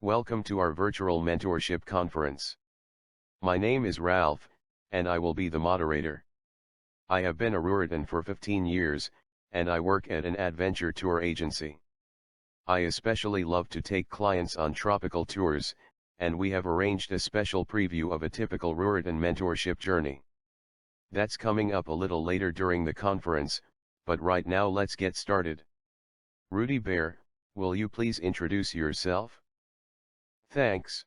Welcome to our virtual mentorship conference. My name is Ralph, and I will be the moderator. I have been a Ruritan for 15 years, and I work at an adventure tour agency. I especially love to take clients on tropical tours, and we have arranged a special preview of a typical Ruritan mentorship journey. That's coming up a little later during the conference, but right now let's get started. Rudy Bear, will you please introduce yourself? Thanks.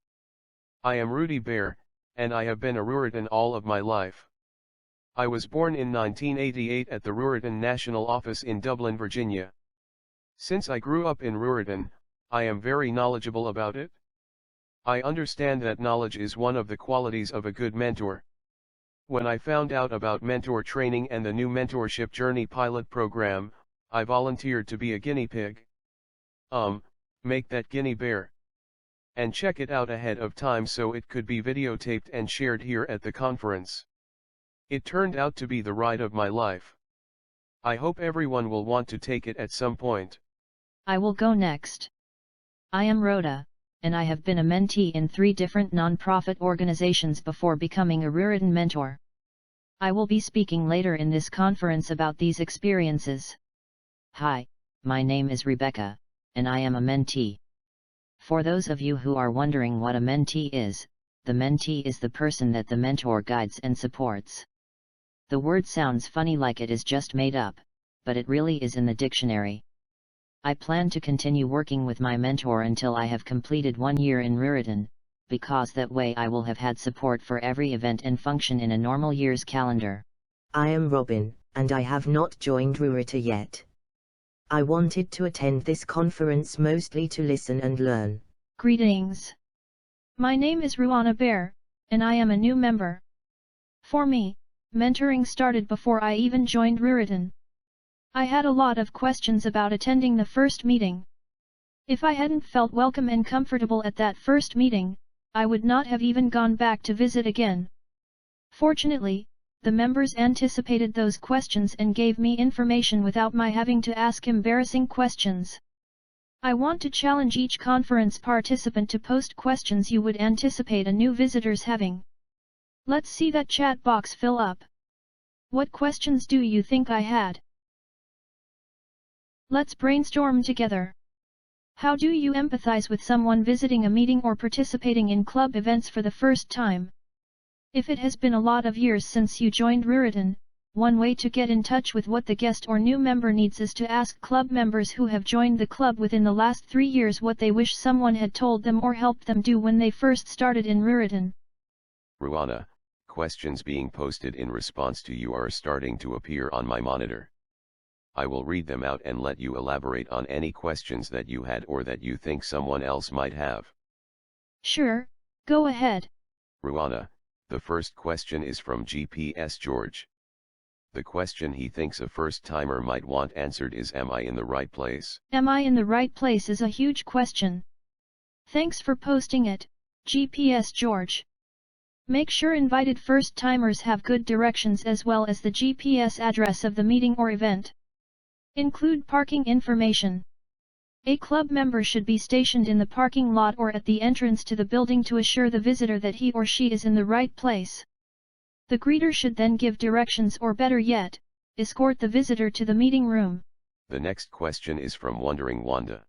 I am Rudy Bear, and I have been a Ruritan all of my life. I was born in 1988 at the Ruritan National Office in Dublin, Virginia. Since I grew up in Ruritan, I am very knowledgeable about it. I understand that knowledge is one of the qualities of a good mentor. When I found out about mentor training and the new mentorship journey pilot program, I volunteered to be a guinea pig. Make that guinea bear. And check it out ahead of time so it could be videotaped and shared here at the conference. It turned out to be the ride of my life. I hope everyone will want to take it at some point. I will go next. I am Rhoda, and I have been a mentee in 3 different non-profit organizations before becoming a Ruritan mentor. I will be speaking later in this conference about these experiences. Hi, my name is Rebecca, and I am a mentee. For those of you who are wondering what a mentee is, the mentee is the person that the mentor guides and supports. The word sounds funny like it is just made up, but it really is in the dictionary. I plan to continue working with my mentor until I have completed 1 year in Ruritan, because that way I will have had support for every event and function in a normal year's calendar. I am Robin, and I have not joined Ruritan yet. I wanted to attend this conference mostly to listen and learn. Greetings. My name is Ruana Bear, and I am a new member. For me, mentoring started before I even joined Ruritan. I had a lot of questions about attending the first meeting. If I hadn't felt welcome and comfortable at that first meeting, I would not have even gone back to visit again. Fortunately, the members anticipated those questions and gave me information without my having to ask embarrassing questions. I want to challenge each conference participant to post questions you would anticipate a new visitor's having. Let's see that chat box fill up. What questions do you think I had? Let's brainstorm together. How do you empathize with someone visiting a meeting or participating in club events for the first time? If it has been a lot of years since you joined Ruritan, one way to get in touch with what the guest or new member needs is to ask club members who have joined the club within the last 3 years what they wish someone had told them or helped them do when they first started in Ruritan. Ruana, questions being posted in response to you are starting to appear on my monitor. I will read them out and let you elaborate on any questions that you had or that you think someone else might have. Sure, go ahead. Ruana, the first question is from GPS George. The question he thinks a first-timer might want answered is, am I in the right place? Am I in the right place is a huge question. Thanks for posting it, GPS George. Make sure invited first-timers have good directions as well as the GPS address of the meeting or event. Include parking information. A club member should be stationed in the parking lot or at the entrance to the building to assure the visitor that he or she is in the right place. The greeter should then give directions or better yet, escort the visitor to the meeting room. The next question is from Wondering Wanda.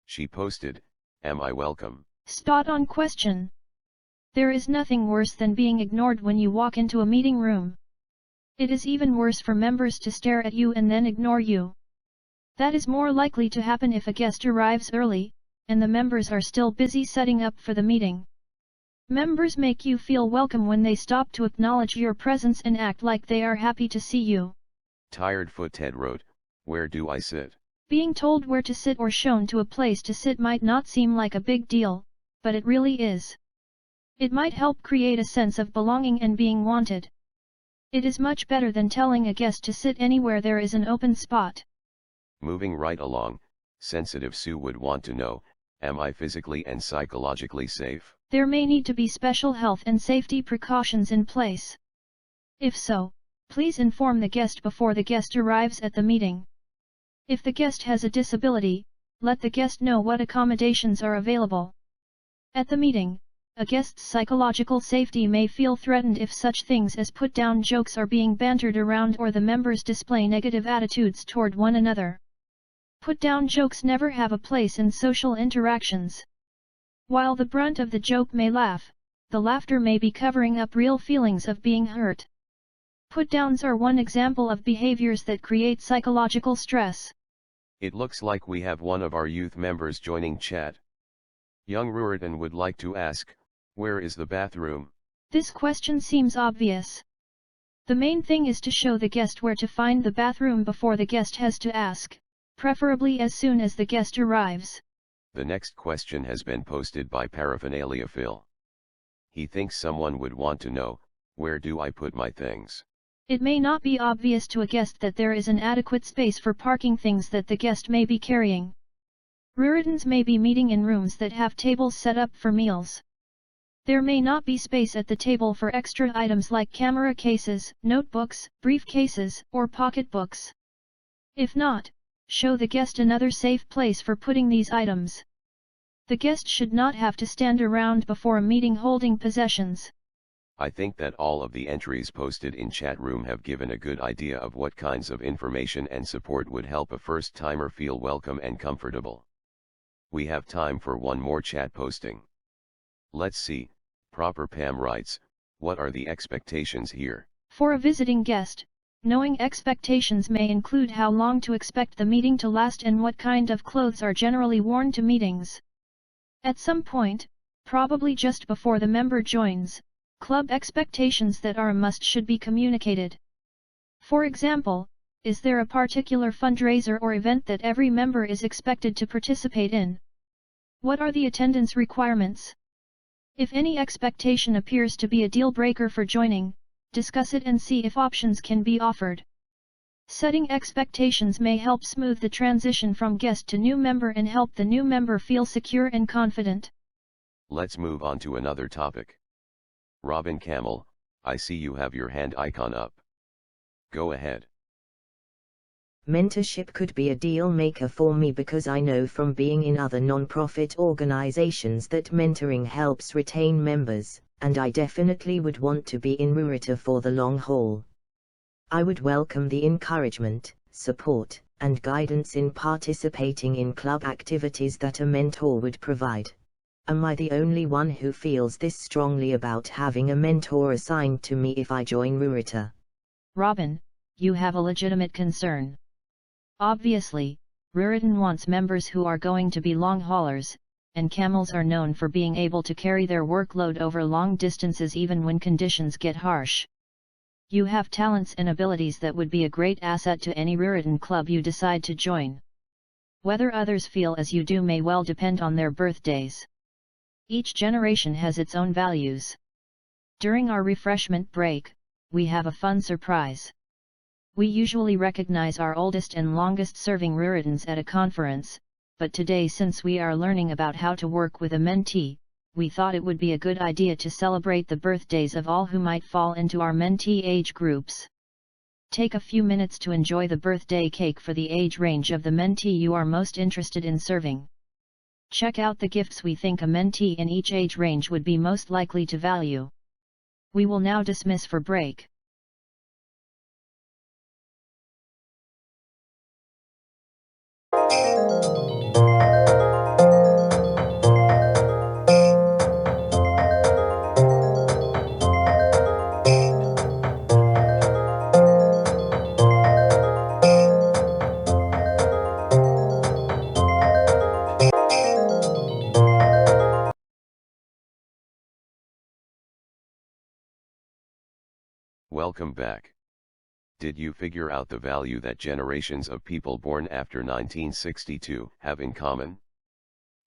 She posted, am I welcome? Spot on question. There is nothing worse than being ignored when you walk into a meeting room. It is even worse for members to stare at you and then ignore you. That is more likely to happen if a guest arrives early, and the members are still busy setting up for the meeting. Members make you feel welcome when they stop to acknowledge your presence and act like they are happy to see you. Tired Foot Ted wrote, where do I sit? Being told where to sit or shown to a place to sit might not seem like a big deal, but it really is. It might help create a sense of belonging and being wanted. It is much better than telling a guest to sit anywhere there is an open spot. Moving right along, Sensitive Sue would want to know, am I physically and psychologically safe? There may need to be special health and safety precautions in place. If so, please inform the guest before the guest arrives at the meeting. If the guest has a disability, let the guest know what accommodations are available. At the meeting, a guest's psychological safety may feel threatened if such things as put-down jokes are being bantered around or the members display negative attitudes toward one another. Put-down jokes never have a place in social interactions. While the brunt of the joke may laugh, the laughter may be covering up real feelings of being hurt. Put-downs are one example of behaviors that create psychological stress. It looks like we have one of our youth members joining chat. Young Ruritan would like to ask, where is the bathroom? This question seems obvious. The main thing is to show the guest where to find the bathroom before the guest has to ask, preferably as soon as the guest arrives. The next question has been posted by Paraphernalia Phil. He thinks someone would want to know, where do I put my things? It may not be obvious to a guest that there is an adequate space for parking things that the guest may be carrying. Ruritans may be meeting in rooms that have tables set up for meals. There may not be space at the table for extra items like camera cases, notebooks, briefcases, or pocketbooks. If not, show the guest another safe place for putting these items. The guest should not have to stand around before a meeting holding possessions. I think that all of the entries posted in chat room have given a good idea of what kinds of information and support would help a first-timer feel welcome and comfortable. We have time for one more chat posting. Let's see. Proper Pam writes, what are the expectations here? For a visiting guest, knowing expectations may include how long to expect the meeting to last and what kind of clothes are generally worn to meetings. At some point, probably just before the member joins, club expectations that are a must should be communicated. For example, is there a particular fundraiser or event that every member is expected to participate in? What are the attendance requirements? If any expectation appears to be a deal breaker for joining, discuss it and see if options can be offered. Setting expectations may help smooth the transition from guest to new member and help the new member feel secure and confident. Let's move on to another topic. Robin Camel, I see you have your hand icon up. Go ahead. Mentorship could be a deal maker for me because I know from being in other non-profit organizations that mentoring helps retain members, and I definitely would want to be in Ruritan for the long haul. I would welcome the encouragement, support, and guidance in participating in club activities that a mentor would provide. Am I the only one who feels this strongly about having a mentor assigned to me if I join Ruritan? Robin, you have a legitimate concern. Obviously, Ruritan wants members who are going to be long haulers, and camels are known for being able to carry their workload over long distances even when conditions get harsh. You have talents and abilities that would be a great asset to any Ruritan club you decide to join. Whether others feel as you do may well depend on their birthdays. Each generation has its own values. During our refreshment break, we have a fun surprise. We usually recognize our oldest and longest-serving Ruritans at a conference, but today, since we are learning about how to work with a mentee, we thought it would be a good idea to celebrate the birthdays of all who might fall into our mentee age groups. Take a few minutes to enjoy the birthday cake for the age range of the mentee you are most interested in serving. Check out the gifts we think a mentee in each age range would be most likely to value. We will now dismiss for break. Welcome back. Did you figure out the value that generations of people born after 1962 have in common?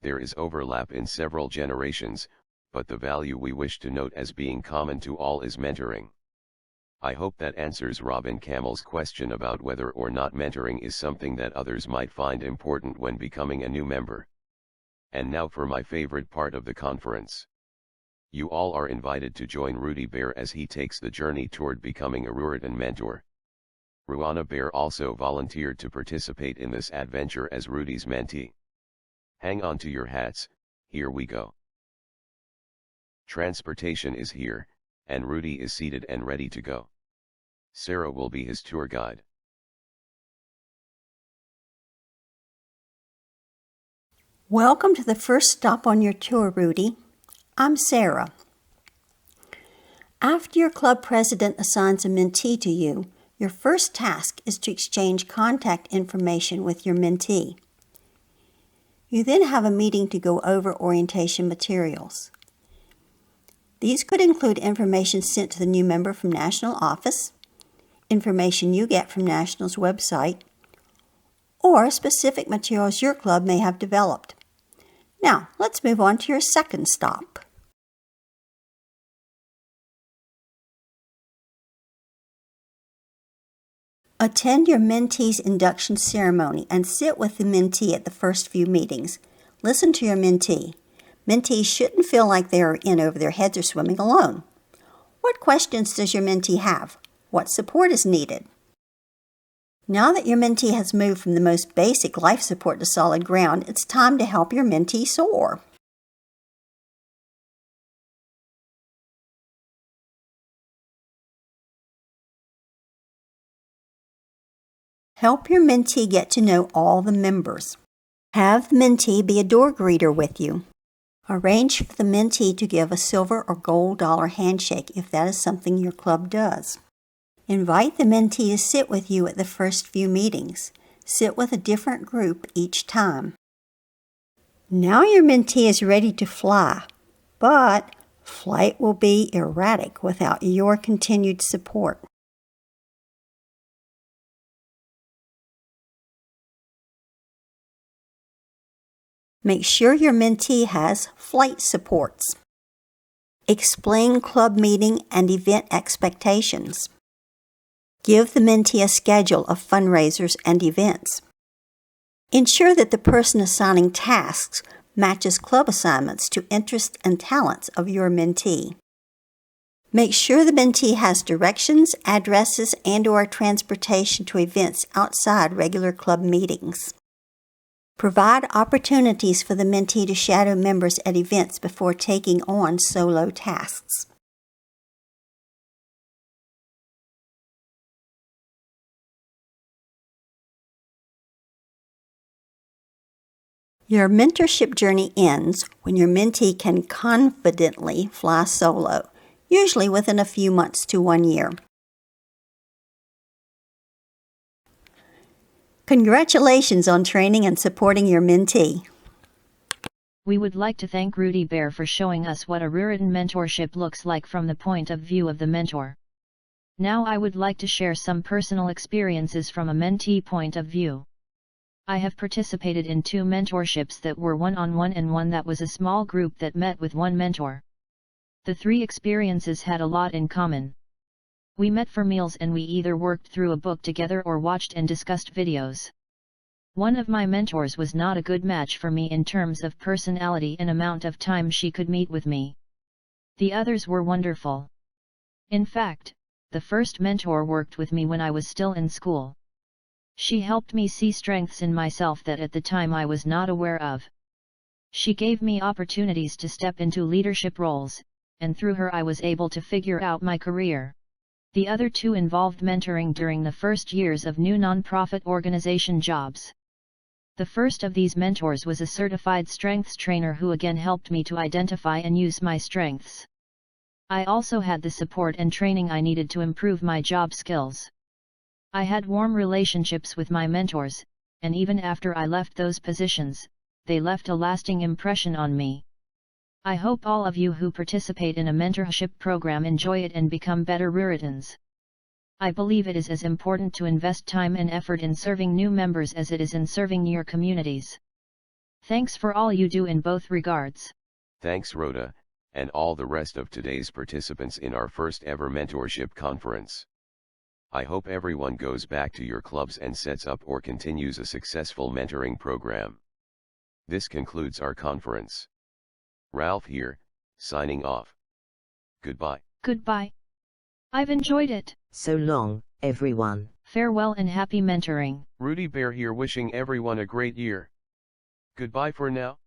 There is overlap in several generations, but the value we wish to note as being common to all is mentoring. I hope that answers Robin Camel's question about whether or not mentoring is something that others might find important when becoming a new member. And now for my favorite part of the conference. You all are invited to join Rudy Bear as he takes the journey toward becoming a Ruritan mentor. Ruana Bear also volunteered to participate in this adventure as Rudy's mentee. Hang on to your hats, here we go. Transportation is here, and Rudy is seated and ready to go. Sarah will be his tour guide. Welcome to the first stop on your tour, Rudy. I'm Sarah. After your club president assigns a mentee to you, your first task is to exchange contact information with your mentee. You then have a meeting to go over orientation materials. These could include information sent to the new member from National Office, information you get from National's website, or specific materials your club may have developed. Now, let's move on to your second stop. Attend your mentee's induction ceremony and sit with the mentee at the first few meetings. Listen to your mentee. Mentees shouldn't feel like they are in over their heads or swimming alone. What questions does your mentee have? What support is needed? Now that your mentee has moved from the most basic life support to solid ground, it's time to help your mentee soar. Help your mentee get to know all the members. Have the mentee be a door greeter with you. Arrange for the mentee to give a silver or gold dollar handshake if that is something your club does. Invite the mentee to sit with you at the first few meetings. Sit with a different group each time. Now your mentee is ready to fly, but flight will be erratic without your continued support. Make sure your mentee has flight supports. Explain club meeting and event expectations. Give the mentee a schedule of fundraisers and events. Ensure that the person assigning tasks matches club assignments to interests and talents of your mentee. Make sure the mentee has directions, addresses, and/or transportation to events outside regular club meetings. Provide opportunities for the mentee to shadow members at events before taking on solo tasks. Your mentorship journey ends when your mentee can confidently fly solo, usually within a few months to 1 year. Congratulations on training and supporting your mentee. We would like to thank Rudy Bear for showing us what a Ruritan mentorship looks like from the point of view of the mentor. Now I would like to share some personal experiences from a mentee point of view. I have participated in 2 mentorships that were one-on-one and one that was a small group that met with one mentor. The 3 experiences had a lot in common. We met for meals and we either worked through a book together or watched and discussed videos. One of my mentors was not a good match for me in terms of personality and amount of time she could meet with me. The others were wonderful. In fact, the first mentor worked with me when I was still in school. She helped me see strengths in myself that at the time I was not aware of. She gave me opportunities to step into leadership roles, and through her I was able to figure out my career. The other 2 involved mentoring during the first years of new nonprofit organization jobs. The first of these mentors was a certified strengths trainer who again helped me to identify and use my strengths. I also had the support and training I needed to improve my job skills. I had warm relationships with my mentors, and even after I left those positions, they left a lasting impression on me. I hope all of you who participate in a mentorship program enjoy it and become better Ruritans. I believe it is as important to invest time and effort in serving new members as it is in serving your communities. Thanks for all you do in both regards. Thanks Rhoda, and all the rest of today's participants in our first ever mentorship conference. I hope everyone goes back to your clubs and sets up or continues a successful mentoring program. This concludes our conference. Ralph here, signing off. Goodbye. Goodbye. I've enjoyed it. So long, everyone. Farewell and happy mentoring. Rudy Bear here wishing everyone a great year. Goodbye for now.